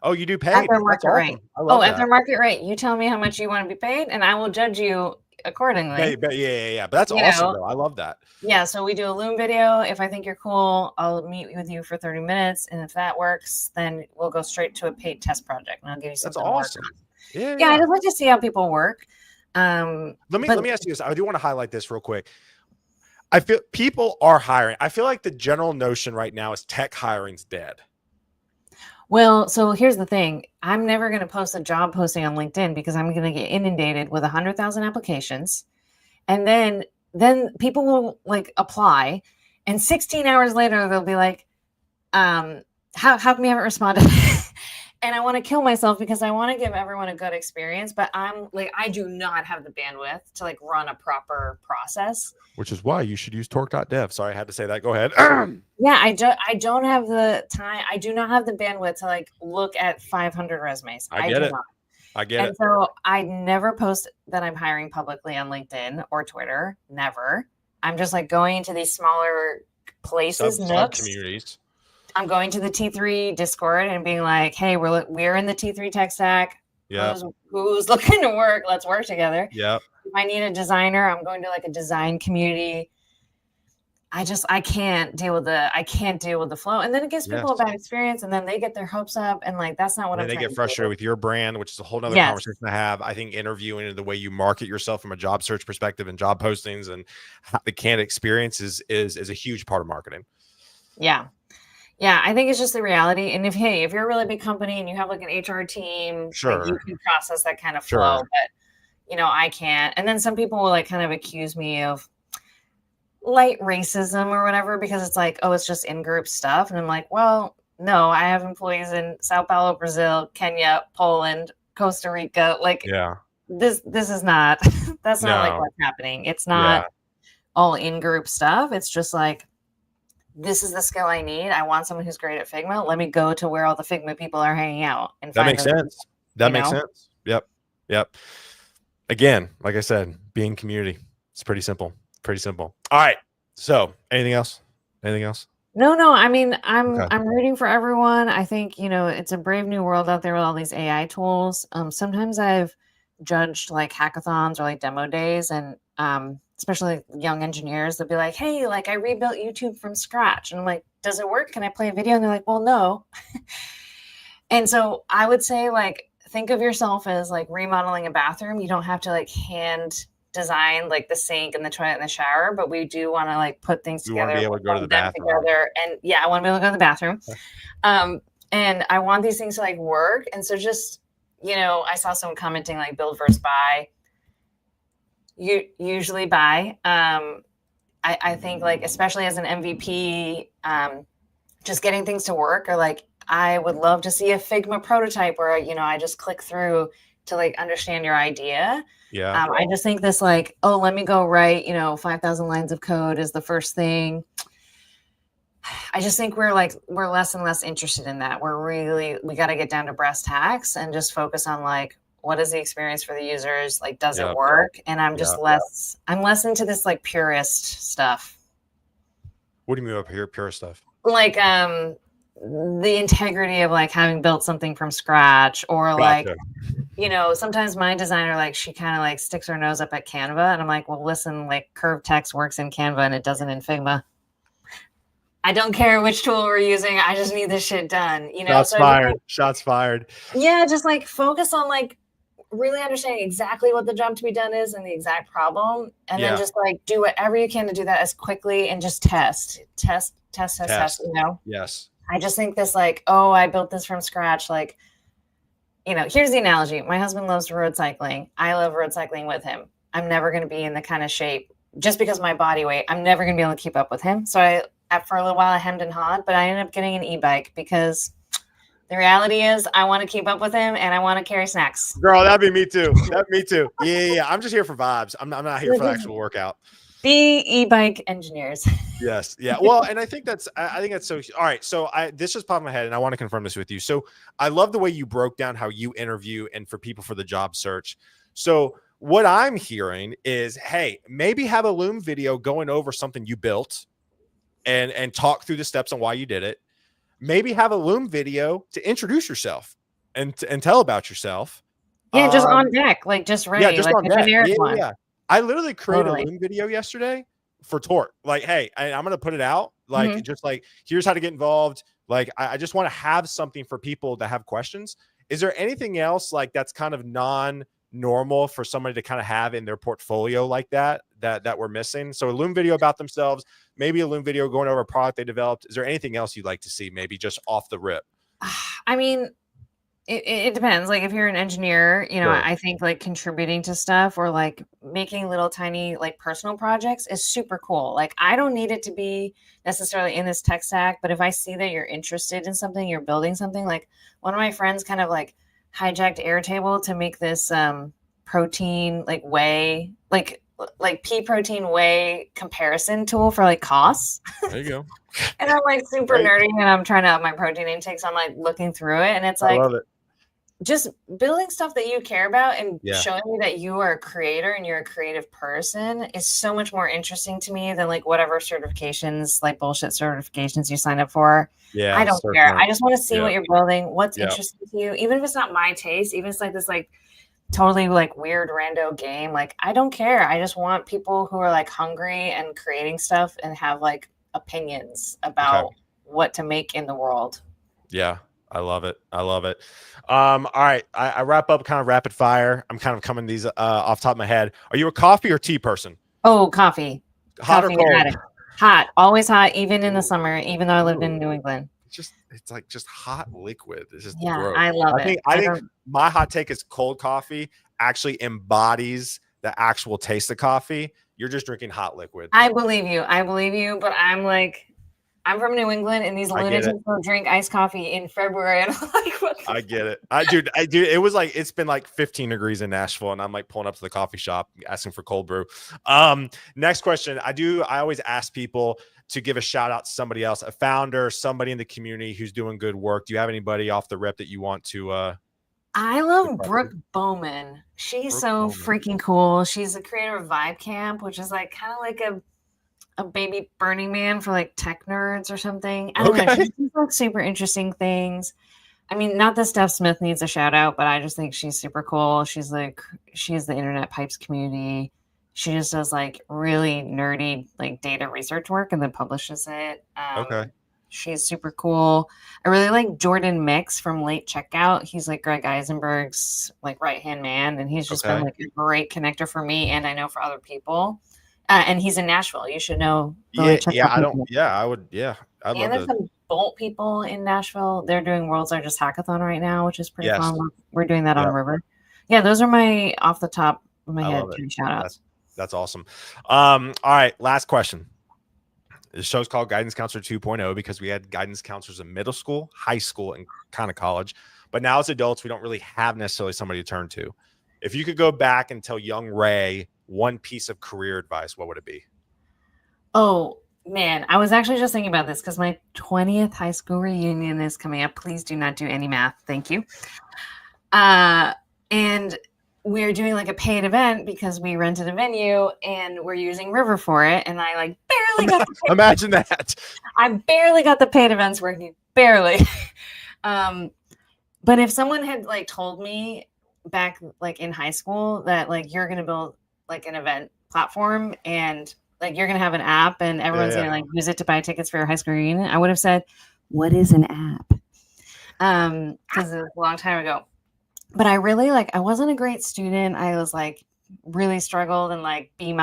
Oh, you do paid? At their market rate. At their market rate. You tell me how much you want to be paid and I will judge you accordingly. Yeah. But that's awesome though. I love that. Yeah. So we do a Loom video. If I think you're cool, I'll meet with you for 30 minutes. And if that works, then we'll go straight to a paid test project and I'll give you something. That's awesome. Yeah. I just like to see how people work. Let me ask you this. I do want to highlight this real quick. I feel people are hiring. I feel like the general notion right now is tech hiring's dead. Well, so here's the thing. I'm never going to post a job posting on LinkedIn because I'm going to get inundated with 100,000 applications. And then people will like apply and 16 hours later, they'll be like, how come you haven't responded? And I want to kill myself because I want to give everyone a good experience, but I'm like, I do not have the bandwidth to like run a proper process. Which is why you should use torque.dev. Sorry, I had to say that. Go ahead. Yeah, I don't have the time. I do not have the bandwidth to like look at 500 resumes. I get it. And so I never post that I'm hiring publicly on LinkedIn or Twitter. Never. I'm just like going into these smaller places, nooks, communities. I'm going to the T3 Discord and being like, hey, we're in the T3 tech stack. Yeah. Who's looking to work? Let's work together. Yeah. If I need a designer, I'm going to like a design community. I can't deal with the flow. And then it gives people a bad experience and then they get their hopes up and like that's not what I'm trying to do. They get frustrated with your brand, which is a whole nother conversation to have. I think interviewing and the way you market yourself from a job search perspective and job postings and how the candidate experience is a huge part of marketing. Yeah. Yeah, I think it's just the reality. And if you're a really big company and you have like an HR team, like you can process that kind of flow, but you know, I can't. And then some people will like kind of accuse me of light racism or whatever, because it's like, oh, it's just in-group stuff. And I'm like, well, no, I have employees in Sao Paulo, Brazil, Kenya, Poland, Costa Rica. Like this is not, that's not like what's happening. It's not all in-group stuff. It's just like, this is the skill I need. I want someone who's great at Figma. Let me go to where all the Figma people are hanging out. And that makes sense. That makes sense. Yep. Again, like I said, being community. It's pretty simple. All right. So anything else? No. I mean, I'm rooting for everyone. I think, you know, it's a brave new world out there with all these AI tools. Sometimes I've judged like hackathons or like demo days and, especially young engineers, they'll be like, hey, like I rebuilt YouTube from scratch. And I'm like, does it work? Can I play a video? And they're like, well, no. And so I would say like, think of yourself as like remodeling a bathroom. You don't have to like hand design like the sink and the toilet and the shower, but we do want to like put things together. You want to be able to go to the bathroom. Together. And I want to be able to go to the bathroom. And I want these things to like work. And so just, you know, I saw someone commenting like build versus buy. You usually buy. I think like, especially as an MVP, just getting things to work, or like, I would love to see a Figma prototype where, you know, I just click through to like understand your idea. Yeah. I just think this like, oh, let me go write, you know, 5,000 lines of code is the first thing. I just think we're less and less interested in that. We got to get down to brass tacks and just focus on like, what is the experience for the users? Like, does it work? And I'm just I'm less into this like purist stuff. What do you mean by purist stuff? Like, the integrity of like having built something from scratch, or like, you know, sometimes my designer, like she kind of like sticks her nose up at Canva and I'm like, well, listen, like curved text works in Canva and it doesn't in Figma. I don't care which tool we're using. I just need this shit done. You know, Shots fired. Yeah. Just like focus on like really understanding exactly what the job to be done is and the exact problem. And then just like do whatever you can to do that as quickly and just test, you know? Yes. I just think this like, oh, I built this from scratch. Like, you know, here's the analogy. My husband loves road cycling. I love road cycling with him. I'm never going to be in the kind of shape just because of my body weight. I'm never going to be able to keep up with him. So for a little while I hemmed and hawed, but I ended up getting an e-bike because the reality is I want to keep up with him and I want to carry snacks. Girl, that'd be me too. That'd be me too. Yeah. I'm just here for vibes. I'm not here for the actual workout. Be e-bike engineers. Yes. Yeah. Well, and I think that's so. All right. So this just popped in my head and I want to confirm this with you. So I love the way you broke down how you interview and for people for the job search. So what I'm hearing is, hey, maybe have a Loom video going over something you built and talk through the steps on why you did it. Maybe have a Loom video to introduce yourself and tell about yourself. Yeah, just on deck, like just ready. Yeah, just like on deck. Yeah. I literally created a Loom video yesterday for Tort. Like, hey, I'm going to put it out. Like, just like, here's how to get involved. Like, I just want to have something for people that have questions. Is there anything else like that's kind of non-normal for somebody to kind of have in their portfolio like that we're missing? So a Loom video about themselves, maybe a Loom video going over a product they developed. Is there anything else you'd like to see? Maybe just off the rip? I mean, it depends. Like if you're an engineer, you know, Sure. I think like contributing to stuff or like making little tiny like personal projects is super cool. Like I don't need it to be necessarily in this tech stack, but if I see that you're interested in something, you're building something, like one of my friends kind of like hijacked Airtable to make this protein like whey, like pea protein whey comparison tool for like costs. There you go. And I'm like super nerdy and I'm trying to up my protein intake. So I'm like looking through it and it's like, I love it. Just building stuff that you care about and showing me that you are a creator and you're a creative person is so much more interesting to me than like whatever certifications, like bullshit certifications you sign up for. Yeah. I don't care. I just want to see what you're building, what's interesting to you, even if it's not my taste, even if it's like this like totally like weird rando game. Like I don't care. I just want people who are like hungry and creating stuff and have like opinions about what to make in the world. Yeah. I love it. I love it. All right. I wrap up kind of rapid fire. I'm kind of coming these off the top of my head. Are you a coffee or tea person? Oh, coffee. Hot or cold? Hot. Always hot, even in the summer, even though I lived in New England. It's like just hot liquid. It's just gross. I love it. I think my hot take is cold coffee actually embodies the actual taste of coffee. You're just drinking hot liquid. I believe you, but I'm from New England, and these lunatics will drink iced coffee in February. And I'm like, what I get it. I do. It was like it's been like 15 degrees in Nashville, and I'm like pulling up to the coffee shop asking for cold brew. Next question. I always ask people to give a shout out to somebody else, a founder, somebody in the community who's doing good work. Do you have anybody off the rip that you want to? I love Brooke Bowman. She's freaking cool. She's the creator of Vibe Camp, which is like kind of like a baby Burning Man for like tech nerds or something. I don't know. She's like super interesting things. I mean, not that Steph Smith needs a shout out, but I just think she's super cool. She's the internet pipes community. She just does like really nerdy like data research work and then publishes it. She's super cool. I really like Jordan Mix from Late Checkout. He's like Greg Eisenberg's like right-hand man. And he's just been like a great connector for me. And I know for other people. And he's in Nashville. You should know. I would. Yeah. And there's some Bolt people in Nashville. They're doing World's Largest Hackathon right now, which is pretty fun. We're doing that on River. Yeah, those are my off the top of my head shout outs. That's awesome. All right, last question. The show's called Guidance Counselor 2.0 because we had guidance counselors in middle school, high school, and kind of college. But now as adults, we don't really have necessarily somebody to turn to. If you could go back and tell young Ray one piece of career advice, what would it be? Oh, man. I was actually just thinking about this because my 20th high school reunion is coming up. Please do not do any math. Thank you. And we're doing like a paid event because we rented a venue and we're using River for it. And I like barely got the imagine that. I barely got the paid events working. Barely. But if someone had like told me back like in high school that like you're going to build like an event platform and like you're going to have an app and everyone's going to like use it to buy tickets for your high school reunion, I would have said, what is an app? Because it was a long time ago. But I really I wasn't a great student. I was like really struggled and like B-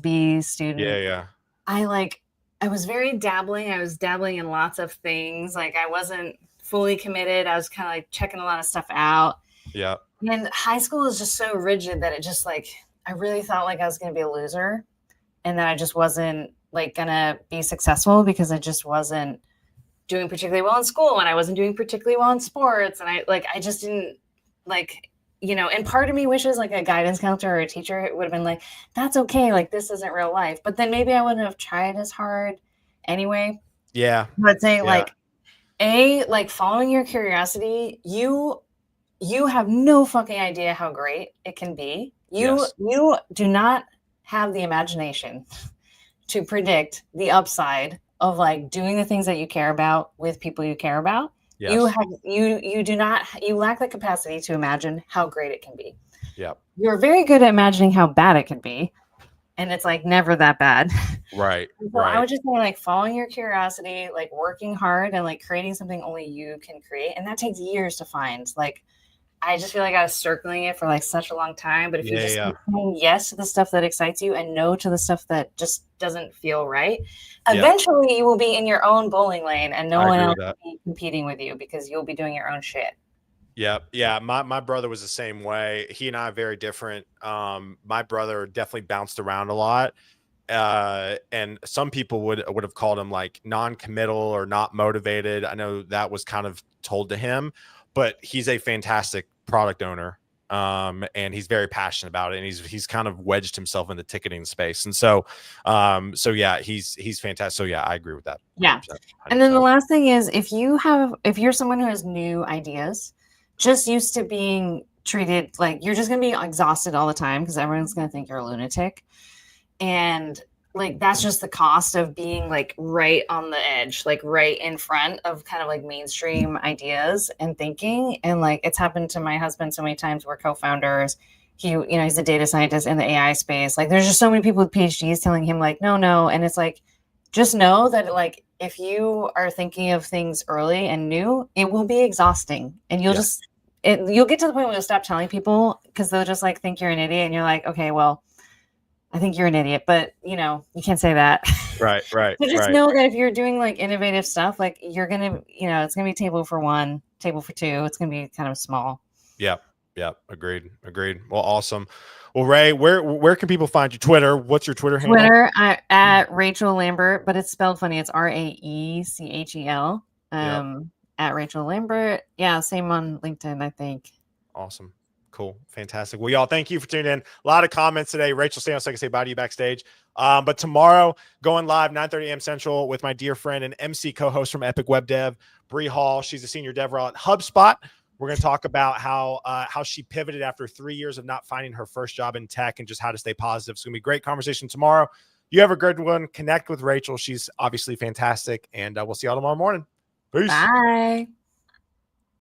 B student. Yeah. I was very dabbling. I was dabbling in lots of things. Like I wasn't fully committed. I was kind of like checking a lot of stuff out. Yeah. And high school is just so rigid that it just like, I really thought like I was going to be a loser and that I just wasn't like gonna be successful because I just wasn't doing particularly well in school and I wasn't doing particularly well in sports. And I just didn't like, and part of me wishes like a guidance counselor or a teacher would have been like, that's okay. Like this isn't real life. But then maybe I wouldn't have tried as hard anyway. Yeah. I'd say like following your curiosity, you have no fucking idea how great it can be. You do not have the imagination to predict the upside of like doing the things that you care about with people you care about. Yes. You lack the capacity to imagine how great it can be. Yeah. You're very good at imagining how bad it can be. And it's like never that bad. Right. So I would just say like following your curiosity, like working hard and like creating something only you can create. And that takes years to find. Like I just feel like I was circling it for like such a long time. But if you just say yes to the stuff that excites you and no to the stuff that just doesn't feel right, eventually you will be in your own bowling lane and no one else will be competing with you because you'll be doing your own shit. Yep. Yeah. My brother was the same way. He and I are very different. My brother definitely bounced around a lot. And some people would have called him like non-committal or not motivated. I know that was kind of told to him, but he's a fantastic product owner. And he's very passionate about it. And he's kind of wedged himself in the ticketing space. And so yeah, he's fantastic. So yeah, I agree with that. 100%. Yeah. And then the last thing is if you're someone who has new ideas, just used to being treated like you're just going to be exhausted all the time because everyone's going to think you're a lunatic. And like, that's just the cost of being like right on the edge, like right in front of kind of like mainstream ideas and thinking. And like, it's happened to my husband so many times. We're co-founders. He's a data scientist in the AI space. Like there's just so many people with PhDs telling him like, no. And it's like, just know that like, if you are thinking of things early and new, it will be exhausting and you'll you'll get to the point where you'll stop telling people because they'll just like think you're an idiot and you're like, okay, well, I think you're an idiot, but you can't say that. Right. So just know that if you're doing like innovative stuff, like you're going to, it's going to be table for one, table for two. It's going to be kind of small. Yep. Agreed. Well, awesome. Well, Ray, where can people find you? Twitter. What's your Twitter handle? Twitter at Raechel Lambert, but it's spelled funny. It's Raechel. At Raechel Lambert. Yeah. Same on LinkedIn, I think. Awesome. Cool. Fantastic. Well, y'all, thank you for tuning in. A lot of comments today. Raechel, stay on a second, say bye to you backstage. But tomorrow, going live, 9:30 a.m. Central with my dear friend and MC co-host from Epic Web Dev, Bree Hall. She's a senior dev role at HubSpot. We're going to talk about how she pivoted after 3 years of not finding her first job in tech and just how to stay positive. It's going to be a great conversation tomorrow. You have a good one. Connect with Raechel. She's obviously fantastic. And we'll see y'all tomorrow morning. Peace. Bye.